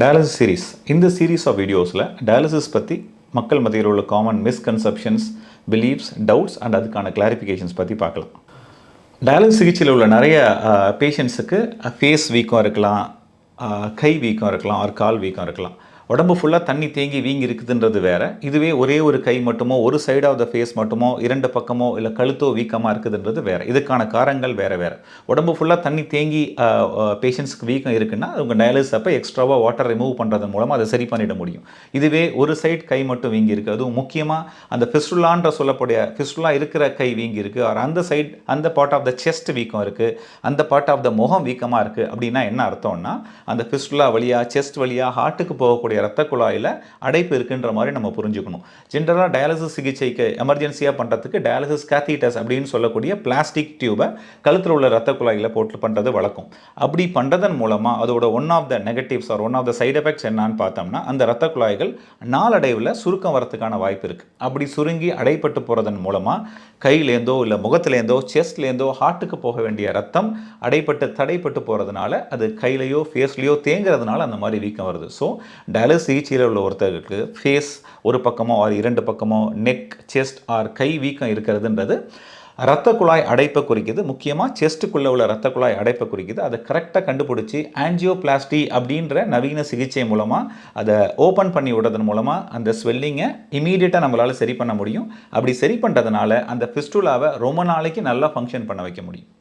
Dialysis series. இந்த series of வீடியோஸில் dialysis பற்றி மக்கள் மத்தியில் உள்ள common misconceptions, beliefs, doubts and அதுக்கான கிளாரிஃபிகேஷன்ஸ் பற்றி பார்க்கலாம். டயாலிசிஸ் சிகிச்சையில் உள்ள நிறைய பேஷண்ட்ஸுக்கு ஃபேஸ் வீக்கம் இருக்கலாம், கை வீக்கம் இருக்கலாம், ஒரு கால் வீக்கம் இருக்கலாம். உடம்பு ஃபுல்லாக தண்ணி தேங்கி வீங்கி இருக்குதுன்றது வேறு. இதுவே ஒரே ஒரு கை மட்டுமோ, ஒரு சைட் ஆஃப் த ஃபேஸ் மட்டுமோ, இரண்டு பக்கமோ இல்லை கழுத்தோ வீக்கமாக இருக்குதுன்றது வேறு. இதுக்கான காரணங்கள் வேறு வேறு. உடம்பு ஃபுல்லாக தண்ணி தேங்கி பேஷண்ட்ஸ்க்கு வீக்கம் இருக்குன்னா அவங்க டயாலிசிஸ் அப்போ எக்ஸ்ட்ராவாக வாட்டர் ரிமூவ் பண்ணுறது மூலமாக அதை சரி பண்ணிட முடியும். இதுவே ஒரு சைட் கை மட்டும் வீங்கி இருக்குது, அதுவும் முக்கியமாக அந்த ஃபிஸ்டுலான்ற சொல்லக்கூடிய ஃபிஸ்டுலா இருக்கிற கை வீங்கி இருக்குது, அந்த சைட் அந்த பார்ட் ஆஃப் த செஸ்ட் வீக்கம் இருக்குது, அந்த பார்ட் ஆஃப் த முகம் வீக்கமாக இருக்குது அப்படின்னா என்ன அர்த்தம்னா அந்த ஃபிஸ்டுலா வழியாக செஸ்ட் வழியாக ஹார்ட்டுக்கு போகக்கூடிய ரத்த குழாயில் அடைப்பு இருக்குன்ற மாதிரி நம்ம புரிஞ்சுக்கணும். ஜென்ரலாக டயாலிசிஸ் சிகிச்சைக்கு எமர்ஜென்சியாக பண்ணுறதுக்கு டயாலிசிஸ் கேத்தீட்டர்ஸ் அப்படின்னு சொல்லக்கூடிய பிளாஸ்டிக் டியூபை கழுத்தில் உள்ள ரத்த குழாயில் போட்டு பண்ணுறது வழக்கம். அப்படி பண்ணுறதன் மூலமாக அதோட one of the negatives or one of the side effects என்னான்னு பார்த்தோம்னா அந்த ரத்த குழாய்கள் நாளடைவில் சுருக்கம் வரத்துக்கான வாய்ப்பு இருக்குது. அப்படி சுருங்கி அடைப்பட்டு போகிறதன் மூலமாக கையிலேருந்தோ இல்லை முகத்திலேருந்தோ செஸ்ட்லேருந்தோ ஹார்ட்டுக்கு போக வேண்டிய ரத்தம் அடைப்பட்டு தடைப்பட்டு போகிறதுனால அது கையிலையோ ஃபேஸ்லேயோ தேங்கிறதுனால அந்த மாதிரி வீக்கம் வருது. ஸோ டயாலிசிஸ் சிகிச்சையில் உள்ள ஒருத்தருக்கு ஃபேஸ் ஒரு பக்கமோ ஆர் இரண்டு பக்கமோ நெக், செஸ்ட் ஆர் கை வீக்கம் இருக்கிறதுன்றது ரத்த குழாய் அடைப்பை குறிக்குது. முக்கியமாக செஸ்ட்டுக்குள்ளே உள்ள ரத்த குழாய் அடைப்பை குறிக்குது. அதை கரெக்டாக கண்டுபிடிச்சி ஆன்ஜியோபிளாஸ்டி அப்படின்ற நவீன சிகிச்சை மூலமாக அதை ஓப்பன் பண்ணி விடுறதன் மூலமாக அந்த ஸ்வெல்லிங்கை இமீடியட்டாக நம்மளால் சரி பண்ண முடியும். அப்படி சரி பண்ணுறதுனால அந்த ஃபிஸ்டுலாவை ரொம்ப நாளைக்கு நல்லா ஃபங்க்ஷன் பண்ண வைக்க முடியும்.